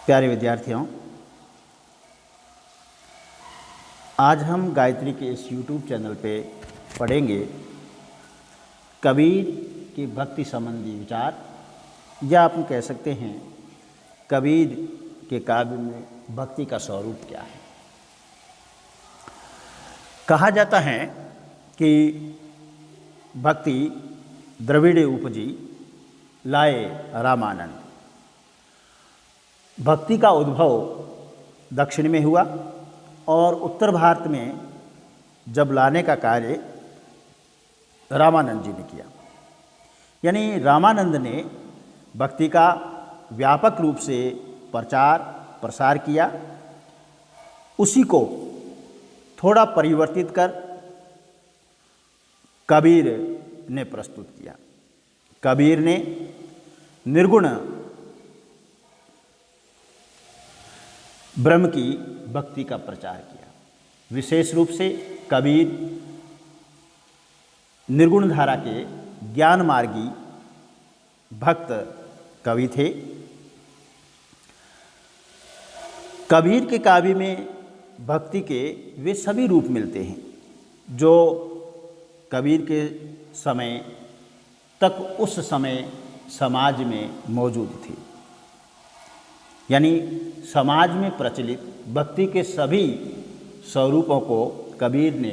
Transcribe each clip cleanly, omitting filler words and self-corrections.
प्यारे विद्यार्थियों, आज हम गायत्री के इस YouTube चैनल पे पढ़ेंगे कबीर के भक्ति संबंधी विचार, या आप कह सकते हैं कबीर के काव्य में भक्ति का स्वरूप क्या है। कहा जाता है कि भक्ति द्रविड़े उपजी लाए रामानंद। भक्ति का उद्भव दक्षिण में हुआ और उत्तर भारत में जब लाने का कार्य रामानंद जी ने किया, यानी रामानंद ने भक्ति का व्यापक रूप से प्रचार प्रसार किया। उसी को थोड़ा परिवर्तित कर कबीर ने प्रस्तुत किया। कबीर ने निर्गुण ब्रह्म की भक्ति का प्रचार किया। विशेष रूप से कबीर निर्गुण धारा के ज्ञान मार्गी भक्त कवि थे। कबीर के काव्य में भक्ति के वे सभी रूप मिलते हैं जो कबीर के समय तक उस समय समाज में मौजूद थे, यानी समाज में प्रचलित भक्ति के सभी स्वरूपों को कबीर ने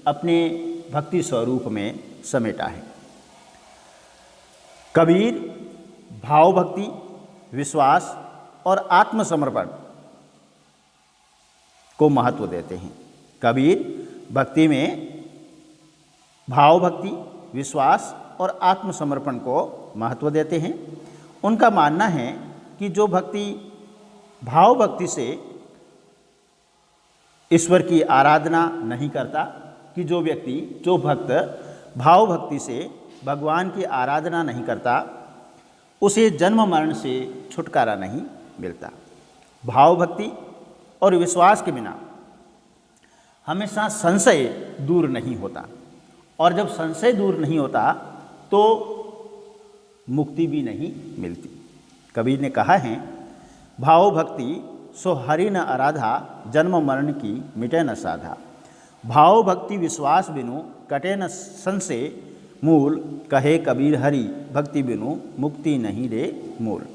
अपने भक्ति स्वरूप में समेटा है। कबीर भाव भक्ति, विश्वास और आत्मसमर्पण को महत्व देते हैं। कबीर भक्ति में भाव भक्ति, विश्वास और आत्मसमर्पण को महत्व देते हैं। उनका मानना है कि जो भक्ति भाव भक्ति से ईश्वर की आराधना नहीं करता, कि जो व्यक्ति जो भक्त भाव भक्ति से भगवान की आराधना नहीं करता, उसे जन्म मरण से छुटकारा नहीं मिलता। भाव भक्ति और विश्वास के बिना हमेशा संशय दूर नहीं होता, और जब संशय दूर नहीं होता तो मुक्ति भी नहीं मिलती। कबीर ने कहा है, भाव भक्ति सो हरि न आराधा, जन्म मरण की मिटे न साधा। भाव भक्ति विश्वास बिनु कटे न संशय मूल, कहे कबीर हरि भक्ति बिनु मुक्ति नहीं रे मूल।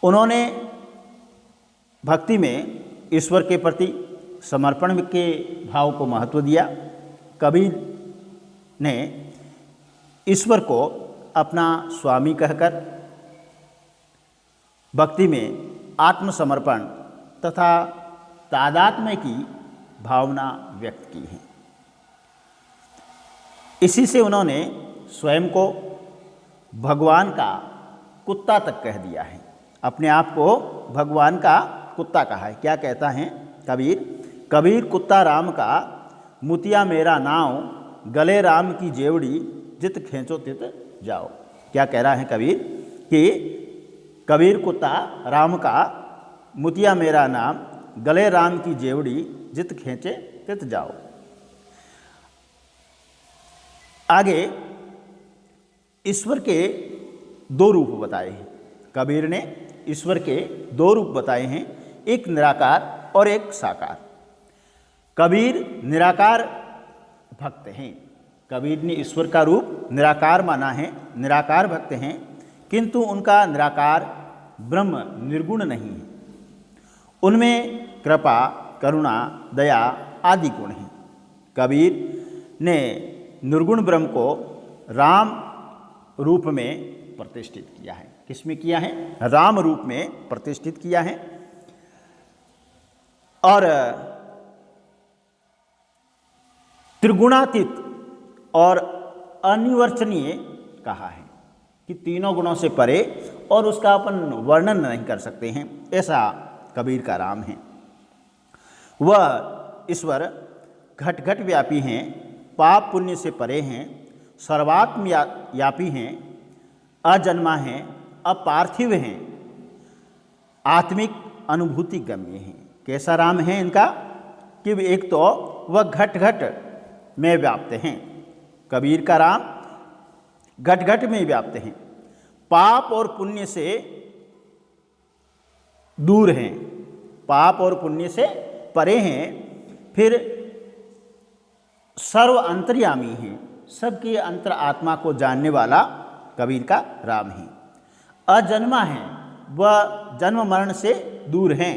उन्होंने भक्ति में ईश्वर के प्रति समर्पण के भाव को महत्व दिया। कबीर ने ईश्वर को अपना स्वामी कहकर भक्ति में आत्मसमर्पण तथा तादात्म्य की भावना व्यक्त की है। इसी से उन्होंने स्वयं को भगवान का कुत्ता तक कह दिया है। अपने आप को भगवान का कुत्ता कहा है। क्या कहता है कबीर? कबीर कुत्ता राम का, मुतिया मेरा नाव, गले राम की जेवड़ी, जित खींचो तित जाओ। क्या कह रहा है कबीर? कि कबीर कुत्ता राम का, मुतिया मेरा नाम, गले राम की जेवड़ी, जित खींचे तित जाओ। आगे ईश्वर के दो रूप बताए हैं। कबीर ने ईश्वर के दो रूप बताए हैं, एक निराकार और एक साकार। कबीर निराकार भक्त हैं। कबीर ने ईश्वर का रूप निराकार माना है, निराकार भक्त हैं, किंतु उनका निराकार ब्रह्म निर्गुण नहीं है। उनमें कृपा, करुणा, दया आदि गुण हैं। कबीर ने निर्गुण ब्रह्म को राम रूप में प्रतिष्ठित किया है। किसमें किया है? राम रूप में प्रतिष्ठित किया है। और त्रिगुणातीत और अनिवर्चनीय कहा है कि तीनों गुणों से परे, और उसका अपन वर्णन नहीं कर सकते हैं, ऐसा कबीर का राम है। वह ईश्वर घट घट व्यापी हैं, पाप पुण्य से परे हैं, सर्वात्म व्यापी हैं, अजन्मा हैं, अपार्थिव हैं, आत्मिक अनुभूति गम्य हैं। कैसा राम है इनका? कि एक तो वह घट घट में व्याप्त हैं। कबीर का राम घट घट में व्याप्त हैं, पाप और पुण्य से दूर हैं, पाप और पुण्य से परे हैं, फिर सर्व अंतर्यामी हैं, सबके अंतर आत्मा को जानने वाला कबीर का राम है। अजन्मा है, वह जन्म मरण से दूर हैं,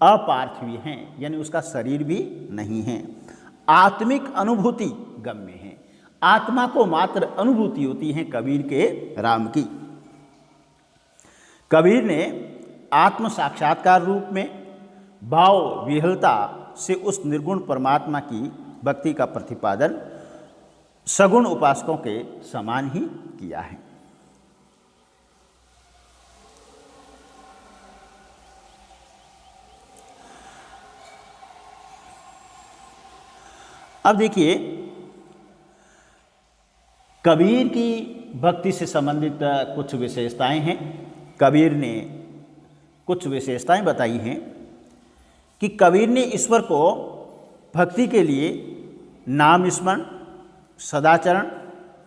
अपार्थिव हैं, यानी उसका शरीर भी नहीं है, आत्मिक अनुभूति गम्य है, आत्मा को मात्र अनुभूति होती है कबीर के राम की। कबीर ने आत्म साक्षात्कार रूप में भाव विहलता से उस निर्गुण परमात्मा की भक्ति का प्रतिपादन सगुण उपासकों के समान ही किया है। अब देखिए, कबीर की भक्ति से संबंधित कुछ विशेषताएं हैं। कबीर ने कुछ विशेषताएं बताई हैं कि कबीर ने ईश्वर को भक्ति के लिए नाम स्मरण, सदाचरण,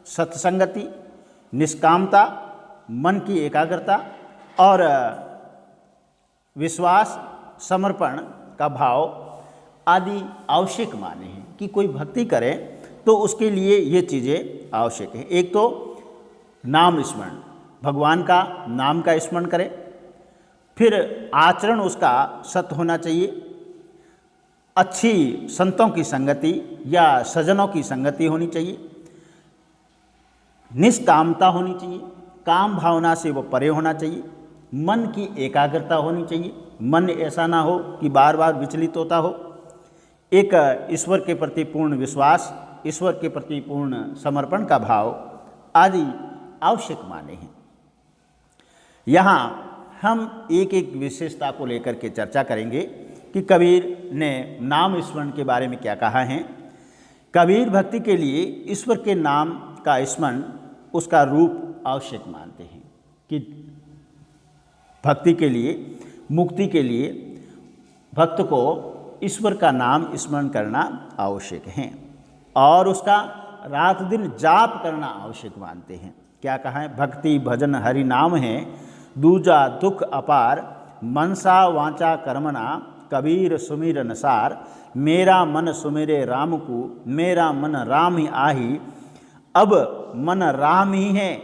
सत्संगति, निष्कामता, मन की एकाग्रता और विश्वास, समर्पण का भाव आदि आवश्यक माने हैं। कि कोई भक्ति करे तो उसके लिए ये चीज़ें आवश्यक हैं। एक तो नाम स्मरण, भगवान का नाम का स्मरण करे, फिर आचरण उसका सत्य होना चाहिए, अच्छी संतों की संगति या सज्जनों की संगति होनी चाहिए, निष्कामता होनी चाहिए, काम भावना से वो परे होना चाहिए, मन की एकाग्रता होनी चाहिए, मन ऐसा ना हो कि बार बार विचलित होता हो, एक ईश्वर के प्रति पूर्ण विश्वास, ईश्वर के प्रति पूर्ण समर्पण का भाव आदि आवश्यक माने हैं। यहाँ हम एक एक विशेषता को लेकर के चर्चा करेंगे कि कबीर ने नाम स्मरण के बारे में क्या कहा है। कबीर भक्ति के लिए ईश्वर के नाम का स्मरण उसका रूप आवश्यक मानते हैं कि भक्ति के लिए, मुक्ति के लिए भक्त को ईश्वर का नाम स्मरण करना आवश्यक है और उसका रात दिन जाप करना आवश्यक मानते हैं। क्या कहा है? भक्ति भजन हरि नाम है, दूजा दुख अपार, मनसा वाचा कर्मणा, कबीर सुमिरन सार, मेरा मन सुमिरे राम को, मेरा मन राम ही आही, अब मन राम ही है,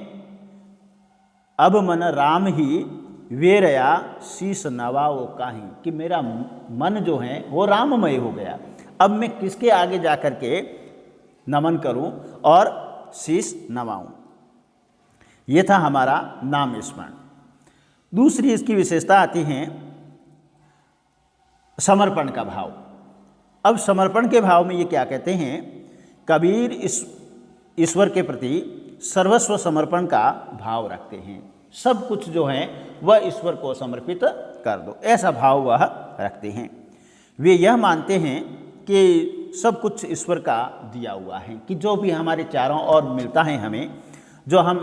अब मन राम ही वेरया शीस नवाओ काहीं। कि मेरा मन जो है वो राममय हो गया, अब मैं किसके आगे जाकर के नमन करूं और शीस नवाऊं। ये था हमारा नाम स्मरण। दूसरी इसकी विशेषता आती है समर्पण का भाव। अब समर्पण के भाव में ये क्या कहते हैं? कबीर ईश्वर के प्रति सर्वस्व समर्पण का भाव रखते हैं। सब कुछ जो है वह ईश्वर को समर्पित कर दो, ऐसा भाव वह रखते हैं। वे यह मानते हैं कि सब कुछ ईश्वर का दिया हुआ है, कि जो भी हमारे चारों ओर मिलता है हमें, जो हम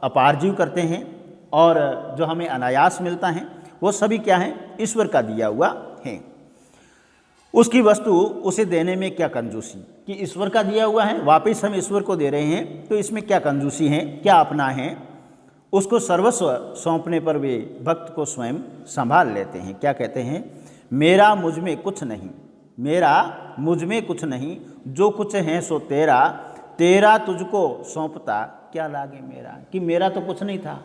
अपार्जिव करते हैं और जो हमें अनायास मिलता है, वो सभी क्या है? ईश्वर का दिया हुआ है। उसकी वस्तु उसे देने में क्या कंजूसी, कि ईश्वर का दिया हुआ है, वापस हम ईश्वर को दे रहे हैं, तो इसमें क्या कंजूसी है, क्या अपना है? उसको सर्वस्व सौंपने पर वे भक्त को स्वयं संभाल लेते हैं। क्या कहते हैं? मेरा मुझ में कुछ नहीं, मेरा मुझ में कुछ नहीं, जो कुछ है सो तेरा, तेरा तुझको सौंपता क्या लागे मेरा। कि मेरा तो कुछ नहीं था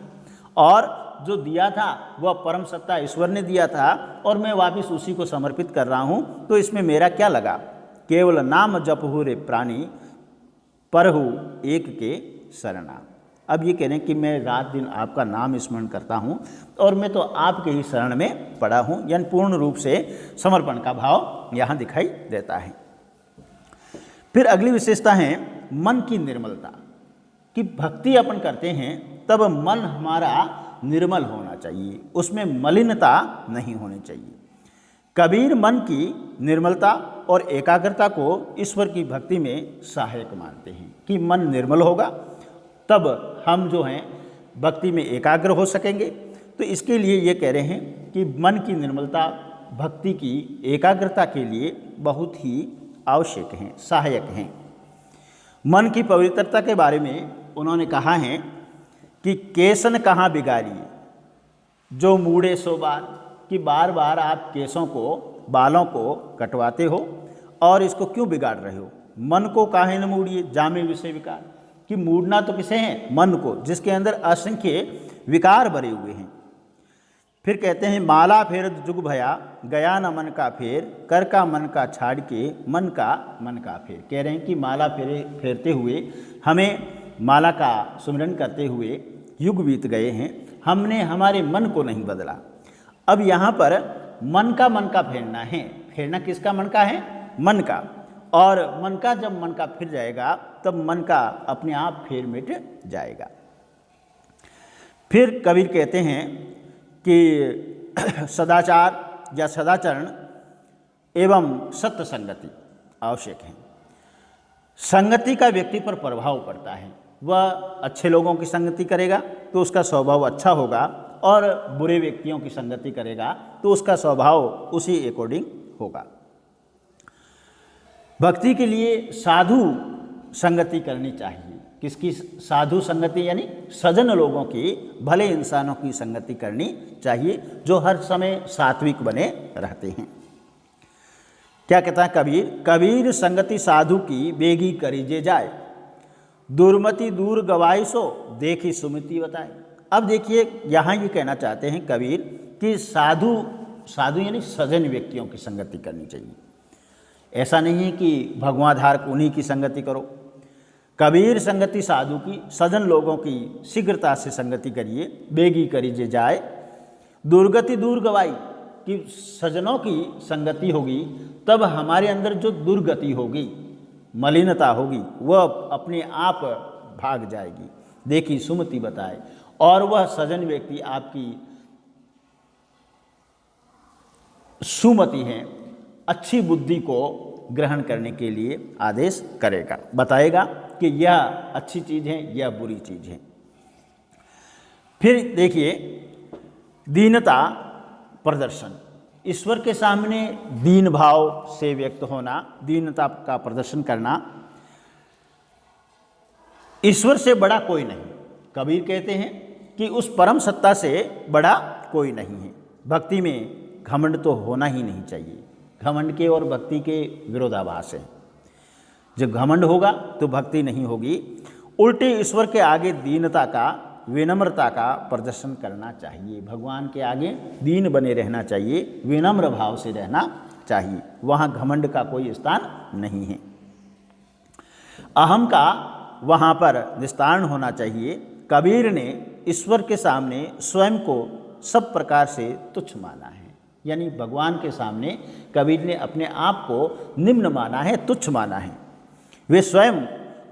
और जो दिया था वह परम सत्ता ईश्वर ने दिया था और मैं वापस उसी को समर्पित कर रहा हूँ, तो इसमें मेरा क्या लगा। केवल नाम जपहु रे प्राणी, परहु एक के शरणा। अब ये कह रहे हैं कि मैं रात दिन आपका नाम स्मरण करता हूँ और मैं तो आपके ही शरण में पड़ा हूँ, यानी पूर्ण रूप से समर्पण का भाव यहाँ दिखाई देता है। फिर अगली विशेषता है मन की निर्मलता। कि भक्ति अपन करते हैं तब मन हमारा निर्मल होना चाहिए, उसमें मलिनता नहीं होनी चाहिए। कबीर मन की निर्मलता और एकाग्रता को ईश्वर की भक्ति में सहायक मानते हैं। कि मन निर्मल होगा तब हम जो हैं भक्ति में एकाग्र हो सकेंगे। तो इसके लिए ये कह रहे हैं कि मन की निर्मलता भक्ति की एकाग्रता के लिए बहुत ही आवश्यक हैं, सहायक हैं। मन की पवित्रता के बारे में उन्होंने कहा है कि केसन कहाँ बिगाड़ी, जो मूड़े सो बार। कि बार बार आप केसों को, बालों को कटवाते हो और इसको क्यों बिगाड़ रहे हो? मन को काहे न मूड़िए जामे विषय विकार, कि मूड़ना तो किसे है? मन को, जिसके अंदर असंख्य विकार भरे हुए हैं। फिर कहते हैं माला फेरत जुग भया, गया न मन का फेर, कर का मन का छाड़ के, मन का फेर। कह रहे हैं कि माला फेरते हुए, हमें माला का सुमिरन करते हुए युग बीत गए हैं, हमने हमारे मन को नहीं बदला। अब यहाँ पर मन का फेरना है। फेरना किसका? मन का है, मन का। और मन का जब मन का फिर जाएगा तब मन का अपने आप फेर मिट जाएगा। फिर कबीर कहते हैं कि सदाचार या सदाचरण एवं सत्य संगति आवश्यक है। संगति का व्यक्ति पर प्रभाव पड़ता है। वह अच्छे लोगों की संगति करेगा तो उसका स्वभाव अच्छा होगा, और बुरे व्यक्तियों की संगति करेगा तो उसका स्वभाव उसी अकॉर्डिंग होगा। भक्ति के लिए साधु संगति करनी चाहिए। किसकी साधु संगति? यानी सज्जन लोगों की, भले इंसानों की संगति करनी चाहिए जो हर समय सात्विक बने रहते हैं। क्या कहता है कबीर? कबीर संगति साधु की बेगी करीजे जाए, दुर्मति दूर गवाई सो देखी सुमति बताए। अब देखिए यहाँ ये कहना चाहते हैं कबीर कि साधु यानी सज्जन व्यक्तियों की संगति करनी चाहिए। ऐसा नहीं है कि भगवाधार उन्हीं की संगति करो। कबीर संगति साधु की, सज्जन लोगों की शीघ्रता से संगति करिए। बेगी करीजे जाए, दुर्गति दूर गवाई, कि सज्जनों की संगति होगी तब हमारे अंदर जो दुर्गति होगी, मलिनता होगी, वह अपने आप भाग जाएगी। देखी सुमति बताए, और वह सज्जन व्यक्ति आपकी सुमति है, अच्छी बुद्धि को ग्रहण करने के लिए आदेश करेगा, बताएगा कि यह अच्छी चीज़ है, यह बुरी चीज़ है। फिर देखिए दीनता प्रदर्शन, ईश्वर के सामने दीन भाव से व्यक्त होना, दीनता का प्रदर्शन करना। ईश्वर से बड़ा कोई नहीं। कबीर कहते हैं कि उस परम सत्ता से बड़ा कोई नहीं है। भक्ति में घमंड तो होना ही नहीं चाहिए। घमंड के और भक्ति के विरोधाभास है। जब घमंड होगा तो भक्ति नहीं होगी। उल्टे ईश्वर के आगे दीनता का, विनम्रता का प्रदर्शन करना चाहिए। भगवान के आगे दीन बने रहना चाहिए, विनम्र भाव से रहना चाहिए। वहाँ घमंड का कोई स्थान नहीं है। अहम का वहाँ पर निस्तारण होना चाहिए। कबीर ने ईश्वर के सामने स्वयं को सब प्रकार से तुच्छ माना है। यानी भगवान के सामने कबीर ने अपने आप को निम्न माना है, तुच्छ माना है। वे स्वयं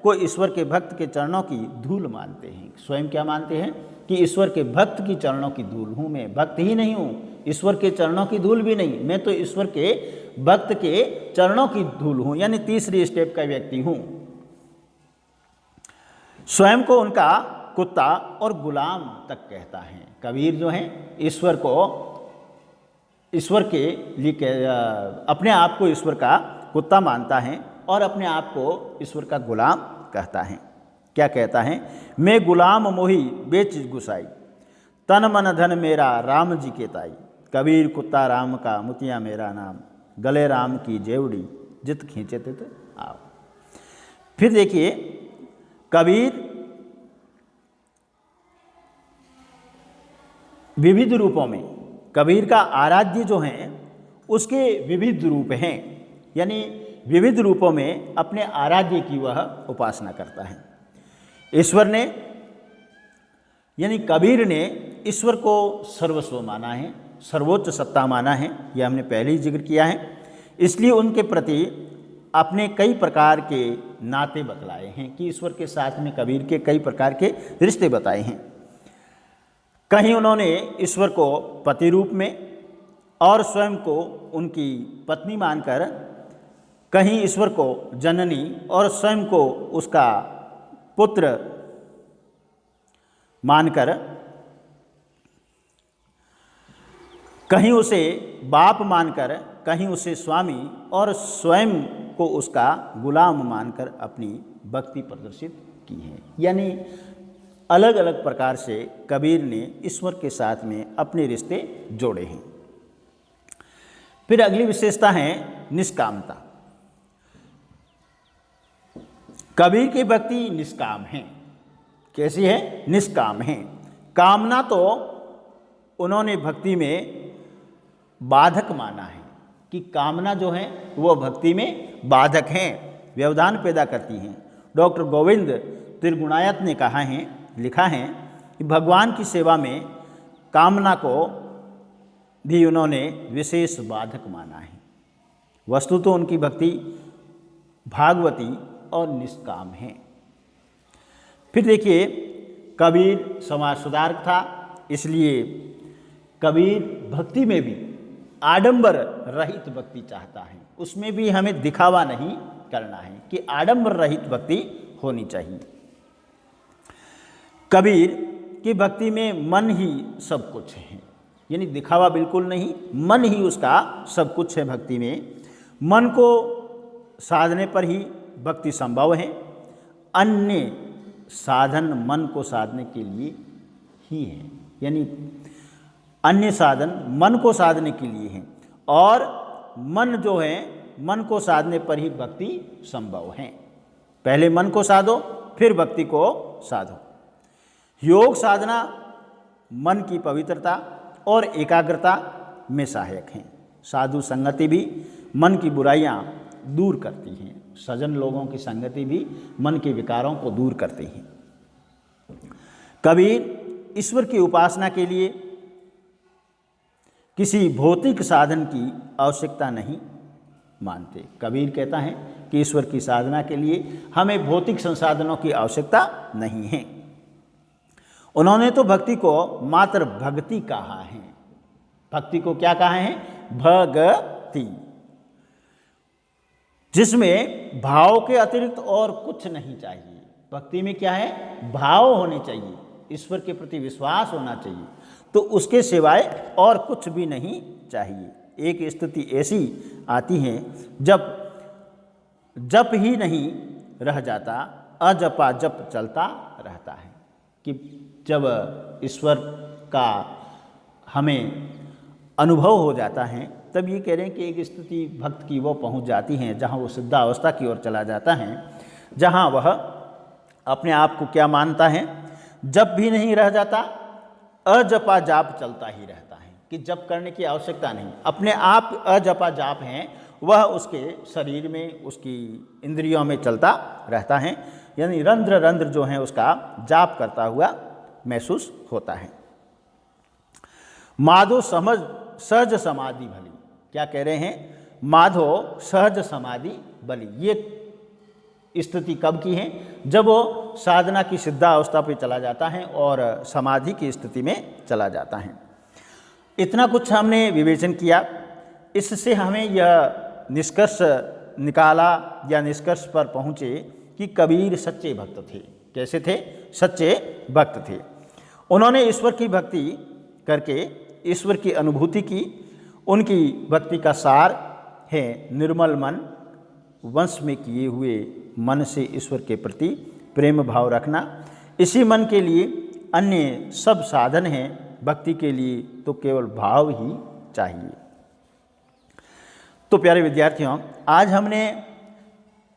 को ईश्वर के भक्त के चरणों की धूल मानते हैं। स्वयं क्या मानते हैं? कि ईश्वर के भक्त की चरणों की धूल हूँ मैं। भक्त ही नहीं हूँ, ईश्वर के चरणों की धूल भी नहीं, मैं तो ईश्वर के भक्त के चरणों की धूल हूँ, यानी तीसरी स्टेप का व्यक्ति हूँ। स्वयं को उनका कुत्ता और गुलाम तक कहता है। कबीर जो है ईश्वर के लिए अपने आप को ईश्वर का कुत्ता मानता है और अपने आप को ईश्वर का गुलाम कहता है। क्या कहता है? मैं गुलाम मोही बेच गुसाई, तन मन धन मेरा राम जी के ताई। कबीर कुत्ता राम का मुतिया मेरा नाम, गले राम की जेवड़ी जित खींचे तित आओ। फिर देखिए कबीर विविध रूपों में, कबीर का आराध्य जो हैं उसके विविध रूप हैं। यानी विविध रूपों में अपने आराध्य की वह उपासना करता है। ईश्वर ने, यानी कबीर ने ईश्वर को सर्वस्व माना है, सर्वोच्च सत्ता माना है। यह हमने पहले ही जिक्र किया है। इसलिए उनके प्रति अपने कई प्रकार के नाते बतलाए हैं कि ईश्वर के साथ में कबीर के कई प्रकार के रिश्ते बताए हैं। कहीं उन्होंने ईश्वर को पति रूप में और स्वयं को उनकी पत्नी मानकर, कहीं ईश्वर को जननी और स्वयं को उसका पुत्र मानकर, कहीं उसे बाप मानकर, कहीं उसे स्वामी और स्वयं को उसका गुलाम मानकर अपनी भक्ति प्रदर्शित की है। यानी अलग अलग प्रकार से कबीर ने ईश्वर के साथ में अपने रिश्ते जोड़े हैं। फिर अगली विशेषता है निष्कामता। कबीर की भक्ति निष्काम है। कैसी है? निष्काम है। कामना तो उन्होंने भक्ति में बाधक माना है कि कामना जो है वो भक्ति में बाधक हैं, व्यवधान पैदा करती हैं। डॉक्टर गोविंद त्रिगुणायत ने कहा है, लिखा है कि भगवान की सेवा में कामना को भी उन्होंने विशेष बाधक माना है। वस्तु तो उनकी भक्ति भागवती और निष्काम है। फिर देखिए, कबीर समाज सुधारक था, इसलिए कबीर भक्ति में भी आडंबर रहित भक्ति चाहता है। उसमें भी हमें दिखावा नहीं करना है कि आडंबर रहित भक्ति होनी चाहिए। कबीर की भक्ति में मन ही सब कुछ है, यानी दिखावा बिल्कुल नहीं, मन ही उसका सब कुछ है। भक्ति में मन को साधने पर ही भक्ति संभव है। अन्य साधन मन को साधने के लिए ही है, यानी अन्य साधन मन को साधने के लिए हैं, और मन जो है, मन को साधने पर ही भक्ति संभव है। पहले मन को साधो, फिर भक्ति को साधो। योग साधना मन की पवित्रता और एकाग्रता में सहायक हैं। साधु संगति भी मन की बुराइयां दूर करती हैं। सज्जन लोगों की संगति भी मन के विकारों को दूर करती है। कबीर ईश्वर की उपासना के लिए किसी भौतिक साधन की आवश्यकता नहीं मानते। कबीर कहता है कि ईश्वर की साधना के लिए हमें भौतिक संसाधनों की आवश्यकता नहीं है। उन्होंने तो भक्ति को मात्र भक्ति कहा है। भक्ति को क्या कहा है? भक्ति, जिसमें भाव के अतिरिक्त और कुछ नहीं चाहिए। भक्ति में क्या है? भाव होने चाहिए, ईश्वर के प्रति विश्वास होना चाहिए, तो उसके सिवाय और कुछ भी नहीं चाहिए। एक स्थिति ऐसी आती है जब जप ही नहीं रह जाता, अजपा जप चलता रहता है, कि जब ईश्वर का हमें अनुभव हो जाता है तब ये कह रहे हैं कि एक स्थिति भक्त की वो पहुंच जाती है जहां वो सिद्धावस्था की ओर चला जाता है, जहां वह अपने आप को क्या मानता है? जप भी नहीं रह जाता, अजपा जाप चलता ही रहता है, कि जप करने की आवश्यकता नहीं, अपने आप अजपा जाप हैं, वह उसके शरीर में, उसकी इंद्रियों में चलता रहता है, यानी रंध्र रंध्र जो है उसका जाप करता हुआ महसूस होता है। माधो समझ सहज समाधि भली, क्या कह रहे हैं? माधो सहज समाधि भली। ये स्थिति कब की है? जब वो साधना की सिद्धावस्था पे चला जाता है और समाधि की स्थिति में चला जाता है। इतना कुछ हमने विवेचन किया, इससे हमें यह निष्कर्ष निकाला या निष्कर्ष पर पहुँचे कि कबीर सच्चे भक्त थे। कैसे थे? सच्चे भक्त थे। उन्होंने ईश्वर की भक्ति करके ईश्वर की अनुभूति की। उनकी भक्ति का सार है निर्मल मन, वंश में किए हुए मन से ईश्वर के प्रति प्रेम भाव रखना। इसी मन के लिए अन्य सब साधन हैं, भक्ति के लिए तो केवल भाव ही चाहिए। तो प्यारे विद्यार्थियों, आज हमने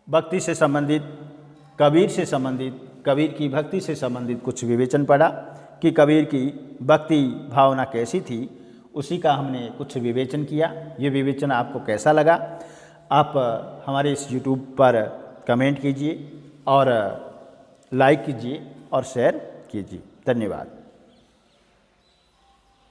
भक्ति से संबंधित, कबीर से संबंधित, कबीर की भक्ति से संबंधित कुछ विवेचन पढ़ा कि कबीर की भक्ति भावना कैसी थी, उसी का हमने कुछ विवेचन किया। ये विवेचन आपको कैसा लगा? आप हमारे इस YouTube पर कमेंट कीजिए और लाइक कीजिए और शेयर कीजिए। धन्यवाद।